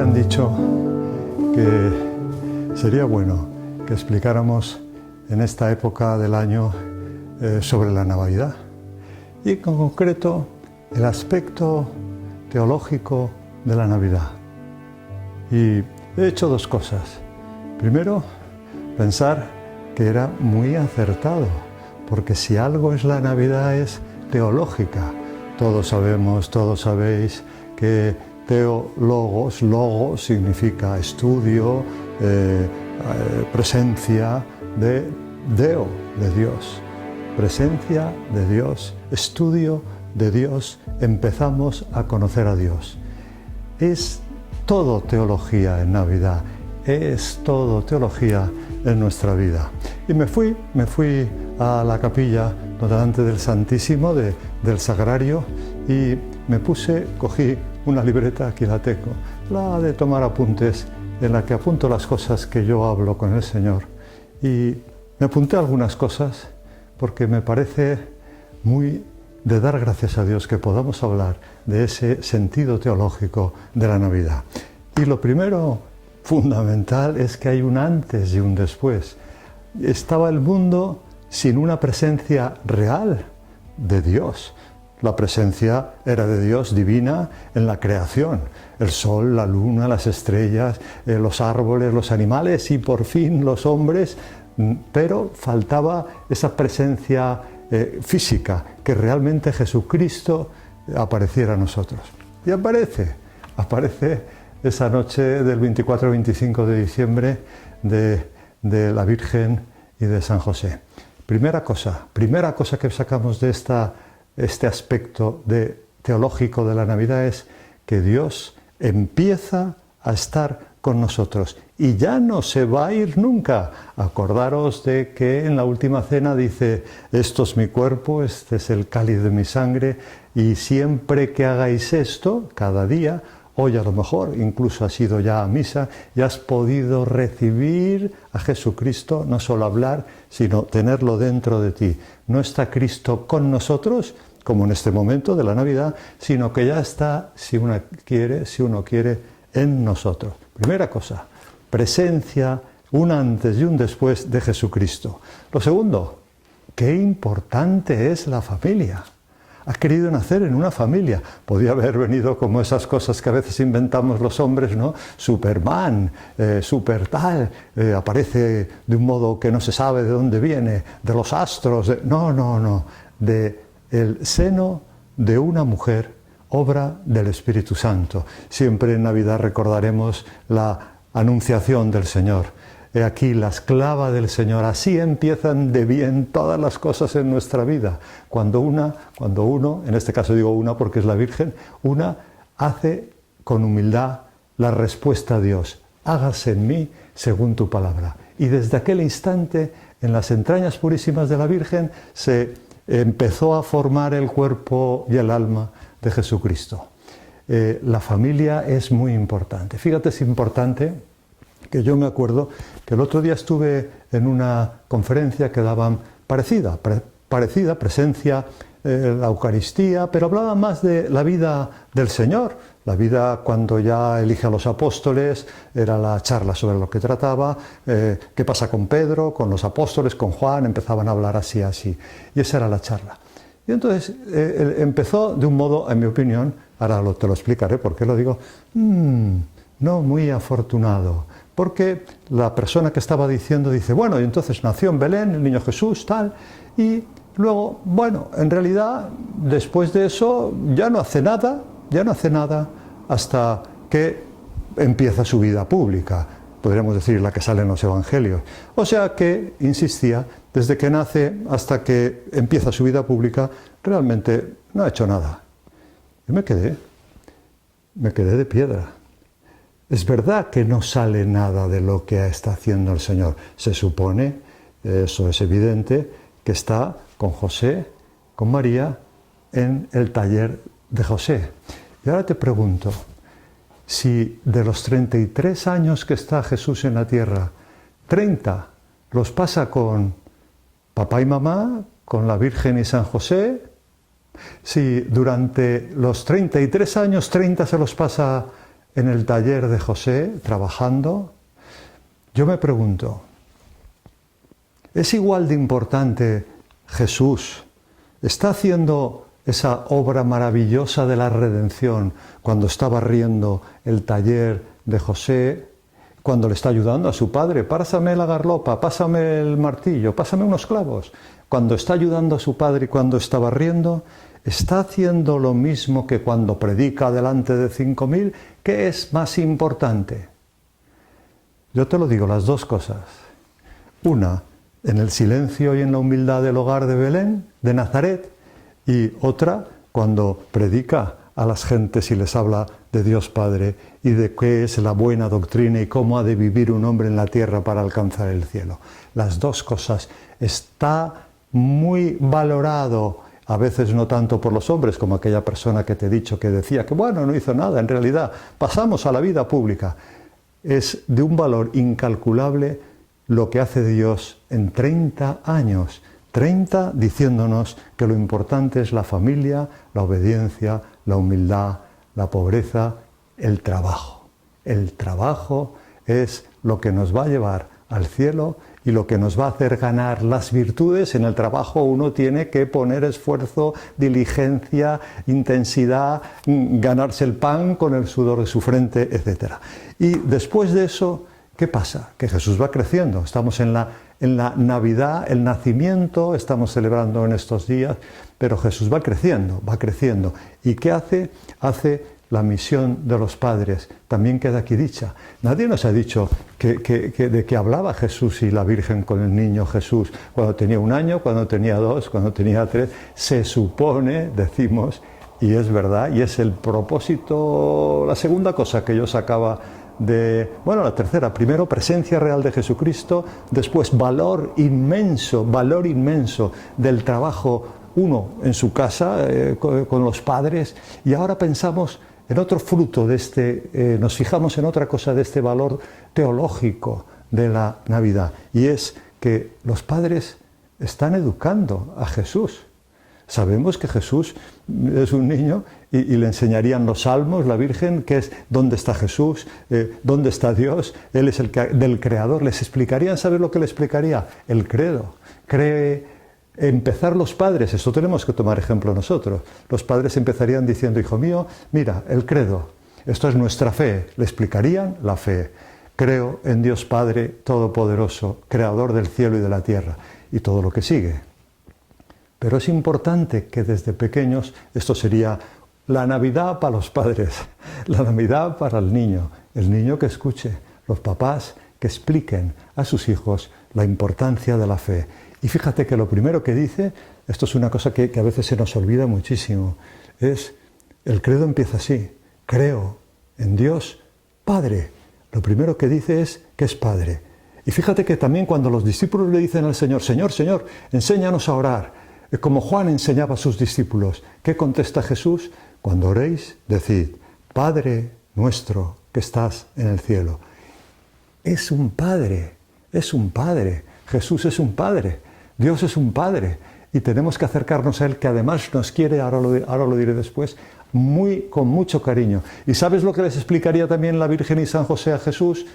han dicho que sería bueno que explicáramos en esta época del año sobre la Navidad y en concreto el aspecto teológico de la Navidad. Y he hecho dos cosas. Primero, pensar que era muy acertado, porque si algo es la Navidad es teológica. Todos sabemos, todos sabéis que teólogos, logo significa estudio, presencia de Deo, de Dios. Presencia de Dios, estudio de Dios, empezamos a conocer a Dios. Es todo teología en Navidad, es todo teología en nuestra vida. Y me fui a la capilla delante del Santísimo, del Sagrario, y cogí una libreta, aquí la tengo, la de tomar apuntes, en la que apunto las cosas que yo hablo con el Señor. Y me apunté algunas cosas porque me parece muy de dar gracias a Dios que podamos hablar de ese sentido teológico de la Navidad. Y lo primero fundamental es que hay un antes y un después. Estaba el mundo sin una presencia real de Dios. La presencia era de Dios divina en la creación. El sol, la luna, las estrellas, los árboles, los animales y por fin los hombres, pero faltaba esa presencia física, que realmente Jesucristo apareciera a nosotros. Y aparece esa noche del 24-25 de diciembre de la Virgen y de San José. Primera cosa que sacamos de este aspecto teológico de la Navidad es que Dios empieza a estar con nosotros y ya no se va a ir nunca. Acordaros de que en la última cena dice: esto es mi cuerpo, este es el cáliz de mi sangre, y siempre que hagáis esto, cada día, hoy a lo mejor incluso has ido ya a misa y has podido recibir a Jesucristo, no solo hablar, sino tenerlo dentro de ti. No está Cristo con nosotros, como en este momento de la Navidad, sino que ya está, si uno quiere, en nosotros. Primera cosa, presencia, un antes y un después de Jesucristo. Lo segundo, qué importante es la familia. Ha querido nacer en una familia. Podía haber venido como esas cosas que a veces inventamos los hombres, ¿no? Superman, super tal, aparece de un modo que no se sabe de dónde viene, de los astros. No, de el seno de una mujer, obra del Espíritu Santo. Siempre en Navidad recordaremos la anunciación del Señor. He aquí la esclava del Señor. Así empiezan de bien todas las cosas en nuestra vida. Cuando uno, en este caso digo una porque es la Virgen, una hace con humildad la respuesta a Dios. Hágase en mí según tu palabra. Y desde aquel instante, en las entrañas purísimas de la Virgen, se empezó a formar el cuerpo y el alma de Jesucristo. La familia es muy importante. Fíjate, es importante que yo me acuerdo que el otro día estuve en una conferencia que daban parecida, presencia, la Eucaristía, pero hablaban más de la vida del Señor. La vida cuando ya elige a los apóstoles, era la charla sobre lo que trataba, qué pasa con Pedro, con los apóstoles, con Juan, empezaban a hablar así. Y esa era la charla. Y entonces empezó de un modo, en mi opinión, ahora te lo explicaré por qué lo digo, no muy afortunado. Porque la persona que estaba diciendo dice, bueno, y entonces nació en Belén el niño Jesús, tal, y luego, bueno, en realidad, después de eso, ya no hace nada hasta que empieza su vida pública, podríamos decir la que sale en los evangelios. O sea que, insistía, desde que nace hasta que empieza su vida pública, realmente no ha hecho nada. Yo me quedé de piedra. Es verdad que no sale nada de lo que está haciendo el Señor. Se supone, eso es evidente, que está con José, con María, en el taller de José. Y ahora te pregunto, si de los 33 años que está Jesús en la tierra, 30 los pasa con papá y mamá, con la Virgen y San José, si durante los 33 años 30 se los pasa en el taller de José, trabajando, yo me pregunto, ¿es igual de importante Jesús? ¿Está haciendo esa obra maravillosa de la redención cuando está barriendo el taller de José, cuando le está ayudando a su padre? Pásame la garlopa, pásame el martillo, pásame unos clavos. Cuando está ayudando a su padre y cuando está barriendo, ¿está haciendo lo mismo que cuando predica delante de 5.000? ¿Qué es más importante? Yo te lo digo, las dos cosas. Una, en el silencio y en la humildad del hogar de Belén, de Nazaret, y otra, cuando predica a las gentes y les habla de Dios Padre y de qué es la buena doctrina y cómo ha de vivir un hombre en la tierra para alcanzar el cielo. Las dos cosas. Está muy valorado, a veces no tanto por los hombres, como aquella persona que te he dicho que decía que bueno, no hizo nada, en realidad pasamos a la vida pública. Es de un valor incalculable lo que hace Dios en 30 años, 30 diciéndonos que lo importante es la familia, la obediencia, la humildad, la pobreza, el trabajo. El trabajo es lo que nos va a llevar al cielo y lo que nos va a hacer ganar las virtudes. En el trabajo uno tiene que poner esfuerzo, diligencia, intensidad, ganarse el pan con el sudor de su frente, etc. Y después de eso, ¿qué pasa? Que Jesús va creciendo. Estamos en la Navidad, el nacimiento, estamos celebrando en estos días, pero Jesús va creciendo, va creciendo. ¿Y qué hace? Hace la misión de los padres. También queda aquí dicha. Nadie nos ha dicho de qué hablaba Jesús y la Virgen con el niño Jesús cuando tenía 1 año, cuando tenía 2, cuando tenía 3. Se supone, decimos, y es verdad, y es el propósito, la segunda cosa que yo sacaba la tercera, primero presencia real de Jesucristo, después valor inmenso del trabajo, uno en su casa, con los padres, y ahora pensamos en otro fruto de nos fijamos en otra cosa de este valor teológico de la Navidad, y es que los padres están educando a Jesús. Sabemos que Jesús es un niño y le enseñarían los salmos, la Virgen, que es dónde está Jesús, dónde está Dios, Él es del Creador. Les explicarían, ¿sabes lo que le explicaría? El credo. Empezar los padres, esto tenemos que tomar ejemplo nosotros. Los padres empezarían diciendo, hijo mío, mira, el credo, esto es nuestra fe. Le explicarían la fe. Creo en Dios Padre Todopoderoso, Creador del cielo y de la tierra, y todo lo que sigue. Pero es importante que desde pequeños, esto sería la Navidad para los padres, la Navidad para el niño que escuche, los papás que expliquen a sus hijos la importancia de la fe. Y fíjate que lo primero que dice, esto es una cosa que a veces se nos olvida muchísimo, es, el credo empieza así, creo en Dios Padre. Lo primero que dice es que es Padre. Y fíjate que también cuando los discípulos le dicen al Señor, Señor, Señor, enséñanos a orar, como Juan enseñaba a sus discípulos, ¿qué contesta Jesús? Cuando oréis, decid, Padre nuestro que estás en el cielo. Es un Padre, Jesús es un Padre, Dios es un Padre, y tenemos que acercarnos a Él, que además nos quiere, ahora lo diré después, con mucho cariño. ¿Y sabes lo que les explicaría también la Virgen y San José a Jesús?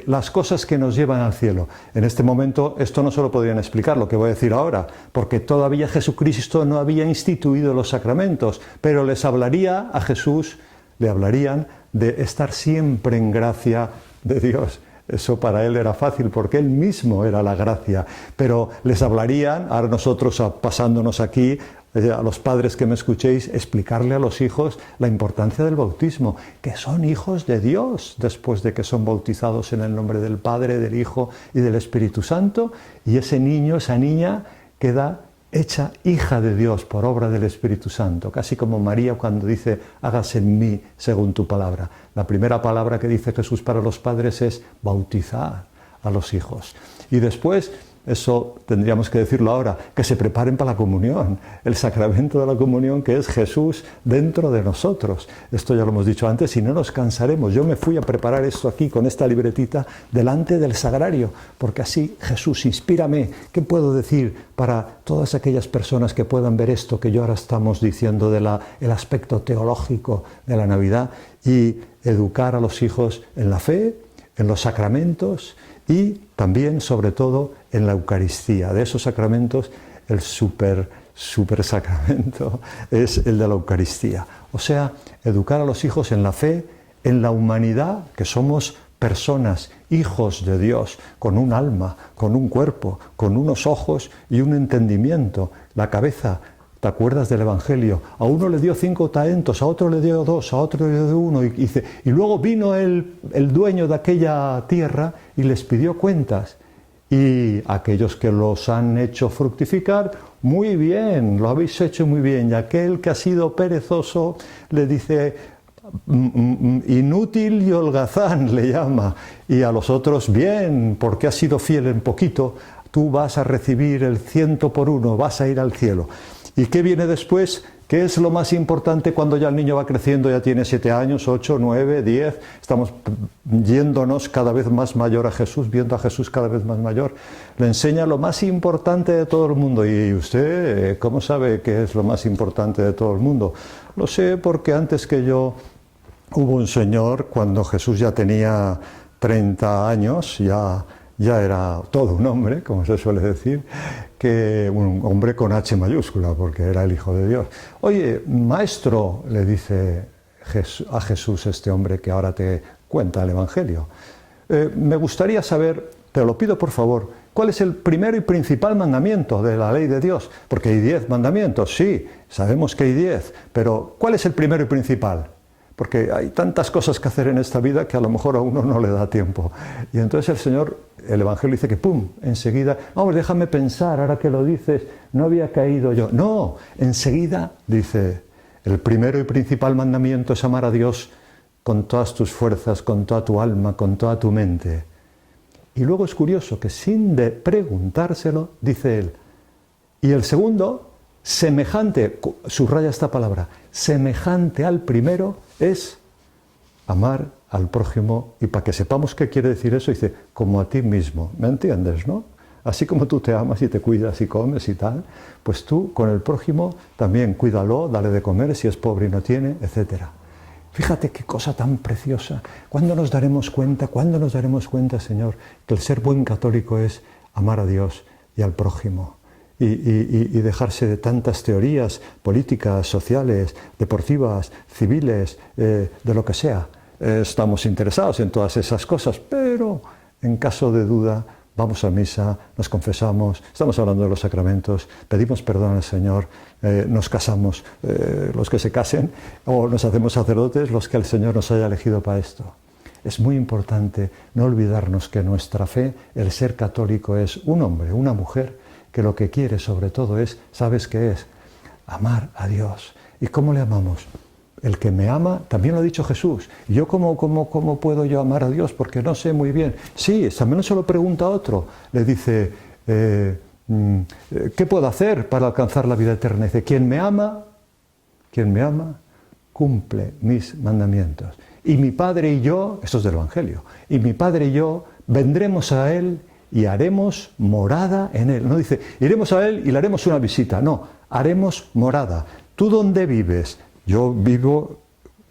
Las cosas que nos llevan al cielo. En este momento esto no se lo podrían explicar, lo que voy a decir ahora, porque todavía Jesucristo no había instituido los sacramentos, pero les hablaría a Jesús, le hablarían de estar siempre en gracia de Dios. Eso para él era fácil, porque él mismo era la gracia, pero les hablarían, ahora nosotros pasándonos aquí, a los padres que me escuchéis, explicarle a los hijos la importancia del bautismo, que son hijos de Dios después de que son bautizados en el nombre del Padre, del Hijo y del Espíritu Santo, y ese niño, esa niña queda hecha hija de Dios por obra del Espíritu Santo, casi como María cuando dice, hágase en mí según tu palabra. La primera palabra que dice Jesús para los padres es bautizar a los hijos. Y después, eso tendríamos que decirlo ahora, que se preparen para la comunión, el sacramento de la comunión, que es Jesús dentro de nosotros. Esto ya lo hemos dicho antes y no nos cansaremos. Yo me fui a preparar esto aquí con esta libretita delante del sagrario, porque así, Jesús, inspírame. ¿Qué puedo decir para todas aquellas personas que puedan ver esto que yo ahora estamos diciendo el aspecto teológico de la Navidad? Y educar a los hijos en la fe, en los sacramentos y también, sobre todo, en la Eucaristía. De esos sacramentos, el super sacramento es el de la Eucaristía. O sea, educar a los hijos en la fe, en la humanidad, que somos personas, hijos de Dios, con un alma, con un cuerpo, con unos ojos y un entendimiento, la cabeza. ¿Te acuerdas del Evangelio? A uno le dio 5 talentos, a otro le dio 2, a otro le dio 1. Y luego vino el dueño de aquella tierra y les pidió cuentas. Y aquellos que los han hecho fructificar, muy bien, lo habéis hecho muy bien. Y aquel que ha sido perezoso le dice, inútil y holgazán le llama. Y a los otros, bien, porque has sido fiel en poquito, tú vas a recibir el 100 por 1, vas a ir al cielo. ¿Y qué viene después? ¿Qué es lo más importante cuando ya el niño va creciendo, ya tiene 7 años, 8, 9, 10? Estamos yéndonos cada vez más mayor a Jesús, viendo a Jesús cada vez más mayor. Le enseña lo más importante de todo el mundo. ¿Y usted cómo sabe qué es lo más importante de todo el mundo? Lo sé porque antes que yo hubo un señor, cuando Jesús ya tenía 30 años, ya era todo un hombre, como se suele decir, que un hombre con H mayúscula, porque era el Hijo de Dios. Oye, maestro, le dice a Jesús este hombre que ahora te cuenta el Evangelio, me gustaría saber, te lo pido por favor, ¿cuál es el primero y principal mandamiento de la ley de Dios? Porque hay 10 mandamientos, sí, sabemos que hay 10, pero ¿cuál es el primero y principal? Porque hay tantas cosas que hacer en esta vida que a lo mejor a uno no le da tiempo. Y entonces el Señor, el Evangelio dice que ¡pum!, enseguida, vamos, déjame pensar, ahora que lo dices, no había caído yo. No, enseguida dice, el primero y principal mandamiento es amar a Dios con todas tus fuerzas, con toda tu alma, con toda tu mente. Y luego es curioso que sin de preguntárselo, dice él, y el segundo, semejante, subraya esta palabra, semejante al primero, es amar al prójimo. Y para que sepamos qué quiere decir eso, dice, como a ti mismo. ¿Me entiendes, no? Así como tú te amas y te cuidas y comes y tal, pues tú con el prójimo también cuídalo, dale de comer si es pobre y no tiene, etc. Fíjate qué cosa tan preciosa. ¿Cuándo nos daremos cuenta, Señor, que el ser buen católico es amar a Dios y al prójimo? Y dejarse de tantas teorías políticas, sociales, deportivas, civiles, de lo que sea. Estamos interesados en todas esas cosas, pero en caso de duda vamos a misa, nos confesamos, estamos hablando de los sacramentos, pedimos perdón al Señor, nos casamos, los que se casen, o nos hacemos sacerdotes, los que el Señor nos haya elegido para esto. Es muy importante no olvidarnos que nuestra fe, el ser católico, es un hombre, una mujer, que lo que quiere sobre todo es, ¿sabes qué es? Amar a Dios. ¿Y cómo le amamos? El que me ama, también lo ha dicho Jesús. ¿Y yo cómo puedo yo amar a Dios? Porque no sé muy bien. Sí, también se lo pregunta a otro. Le dice, ¿qué puedo hacer para alcanzar la vida eterna? Dice, quien me ama, cumple mis mandamientos. Y mi Padre y yo, esto es del Evangelio, y mi Padre y yo vendremos a Él y haremos morada en Él. No dice, iremos a Él y le haremos una visita. No, haremos morada. ¿Tú dónde vives? Yo vivo,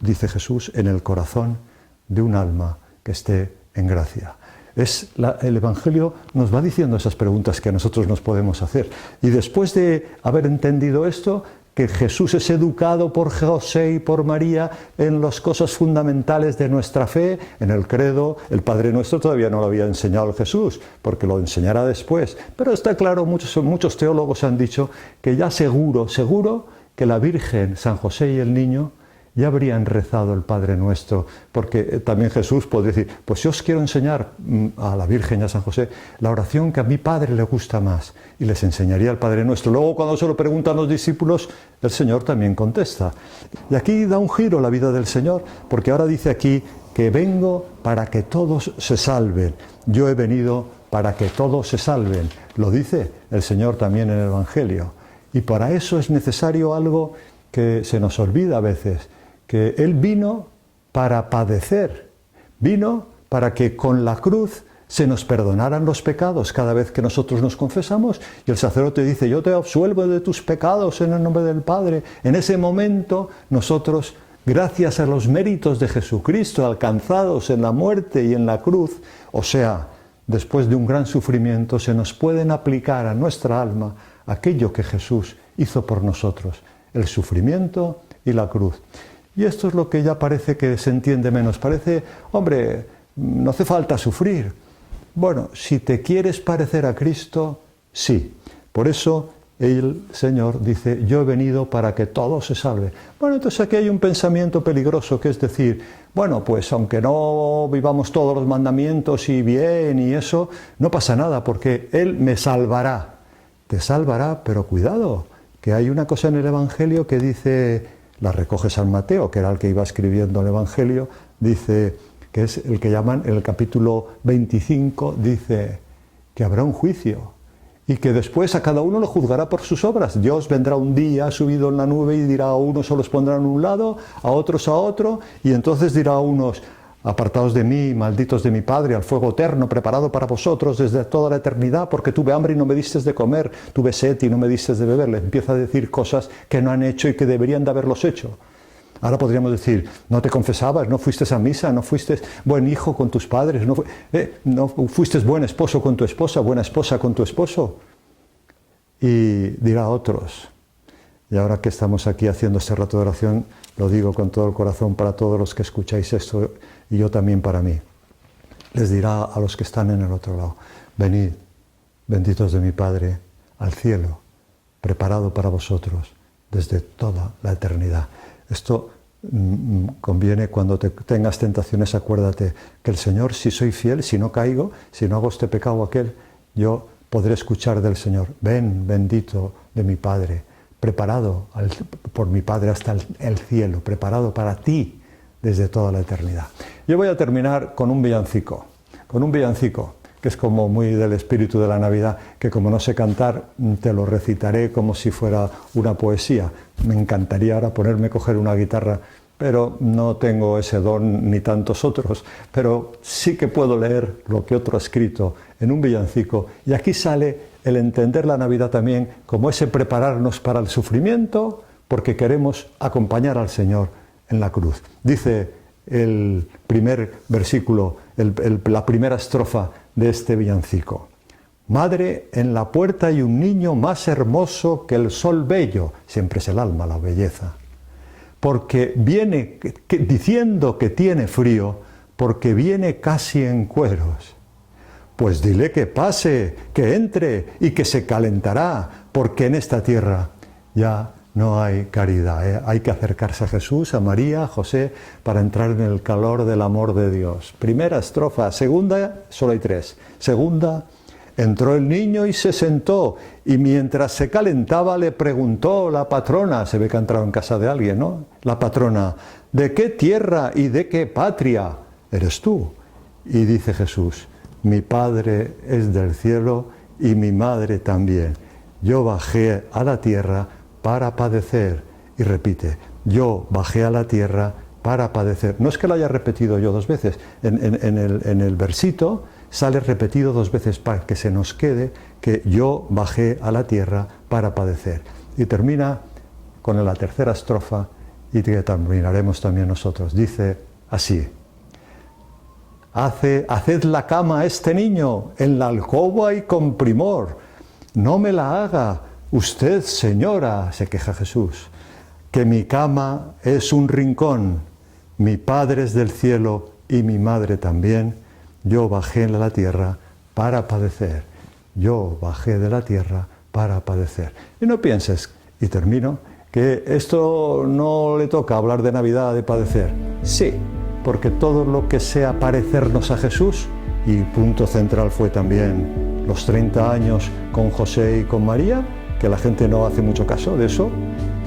dice Jesús, en el corazón de un alma que esté en gracia. El Evangelio nos va diciendo esas preguntas que nosotros nos podemos hacer. Y después de haber entendido esto, que Jesús es educado por José y por María en las cosas fundamentales de nuestra fe, en el credo. El Padre Nuestro todavía no lo había enseñado Jesús, porque lo enseñará después. Pero está claro, muchos teólogos han dicho que ya seguro que la Virgen, San José y el niño ya habrían rezado el Padre Nuestro, porque también Jesús podría decir, pues yo os quiero enseñar a la Virgen y a San José la oración que a mi Padre le gusta más, y les enseñaría el Padre Nuestro. Luego, cuando se lo preguntan los discípulos, el Señor también contesta. Y aquí da un giro la vida del Señor, porque ahora dice aquí que vengo para que todos se salven. Yo he venido para que todos se salven. Lo dice el Señor también en el Evangelio. Y para eso es necesario algo que se nos olvida a veces, que Él vino para padecer, vino para que con la cruz se nos perdonaran los pecados cada vez que nosotros nos confesamos, y el sacerdote dice, yo te absuelvo de tus pecados en el nombre del Padre. En ese momento nosotros gracias a los méritos de Jesucristo alcanzados en la muerte y en la cruz, o sea, después de un gran sufrimiento, se nos pueden aplicar a nuestra alma aquello que Jesús hizo por nosotros, el sufrimiento y la cruz. Y esto es lo que ya parece que se entiende menos. Parece, hombre, no hace falta sufrir. Bueno, si te quieres parecer a Cristo, sí. Por eso el Señor dice, yo he venido para que todo se salve. Bueno, entonces aquí hay un pensamiento peligroso, que es decir, bueno, pues aunque no vivamos todos los mandamientos y bien y eso, no pasa nada, porque Él me salvará. Te salvará, pero cuidado, que hay una cosa en el Evangelio que dice, la recoge San Mateo, que era el que iba escribiendo el Evangelio, dice, que es el que llaman, en el capítulo 25, dice que habrá un juicio y que después a cada uno lo juzgará por sus obras. Dios vendrá un día subido en la nube y dirá a unos se los pondrá en un lado, a otros a otro, y entonces dirá a unos, apartados de mí, malditos de mi Padre, al fuego eterno preparado para vosotros desde toda la eternidad, porque tuve hambre y no me distes de comer, tuve sed y no me distes de beber. Le empieza a decir cosas que no han hecho y que deberían de haberlos hecho. Ahora podríamos decir, no te confesabas, no fuiste a misa, no fuiste buen hijo con tus padres, no fuiste buen esposo con tu esposa, buena esposa con tu esposo. Y dirá a otros, y ahora que estamos aquí haciendo este rato de oración, lo digo con todo el corazón para todos los que escucháis esto, y yo también para mí. Les dirá a los que están en el otro lado, venid, benditos de mi Padre, al cielo, preparado para vosotros desde toda la eternidad. Esto conviene cuando tengas tentaciones, acuérdate que el Señor, si soy fiel, si no caigo, si no hago este pecado o aquel, yo podré escuchar del Señor, ven, bendito de mi Padre, preparado por mi Padre hasta el cielo, preparado para ti desde toda la eternidad. Yo voy a terminar con un villancico, que es como muy del espíritu de la Navidad, que como no sé cantar, te lo recitaré como si fuera una poesía. Me encantaría ahora ponerme a coger una guitarra, pero no tengo ese don ni tantos otros, pero sí que puedo leer lo que otro ha escrito en un villancico, y aquí sale el entender la Navidad también como ese prepararnos para el sufrimiento, porque queremos acompañar al Señor en la cruz. Dice el primer versículo, la primera estrofa de este villancico. Madre, en la puerta hay un niño más hermoso que el sol bello, siempre es el alma la belleza, porque viene diciendo que tiene frío, porque viene casi en cueros. Pues dile que pase, que entre y que se calentará, porque en esta tierra ya no hay caridad. Hay que acercarse a Jesús, a María, a José, para entrar en el calor del amor de Dios. Primera estrofa. Segunda, solo hay tres. Segunda, entró el niño y se sentó, y mientras se calentaba le preguntó la patrona, se ve que ha entrado en casa de alguien, ¿no? La patrona, ¿de qué tierra y de qué patria eres tú? Y dice Jesús, mi Padre es del cielo y mi madre también. Yo bajé a la tierra para padecer. Y repite, yo bajé a la tierra para padecer. No es que lo haya repetido yo dos veces, en el versito sale repetido dos veces para que se nos quede que yo bajé a la tierra para padecer. Y termina con la tercera estrofa, y que terminaremos también nosotros. Dice así, haced la cama a este niño en la alcoba y con primor. No me la haga usted, señora, se queja Jesús, que mi cama es un rincón, mi Padre es del cielo y mi madre también. Yo bajé a la tierra para padecer. Yo bajé de la tierra para padecer. Y no pienses, y termino, que esto no le toca hablar de Navidad, de padecer. Sí, porque todo lo que sea parecernos a Jesús, y punto central fue también los 30 años con José y con María, que la gente no hace mucho caso de eso,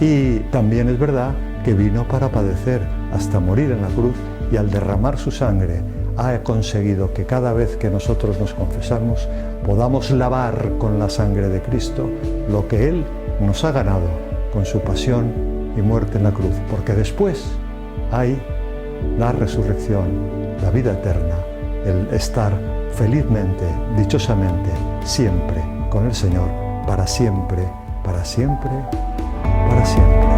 y también es verdad que vino para padecer hasta morir en la cruz, y al derramar su sangre ha conseguido que cada vez que nosotros nos confesamos podamos lavar con la sangre de Cristo lo que Él nos ha ganado con su pasión y muerte en la cruz, porque después hay la resurrección, la vida eterna, el estar felizmente, dichosamente, siempre con el Señor, para siempre, para siempre, para siempre.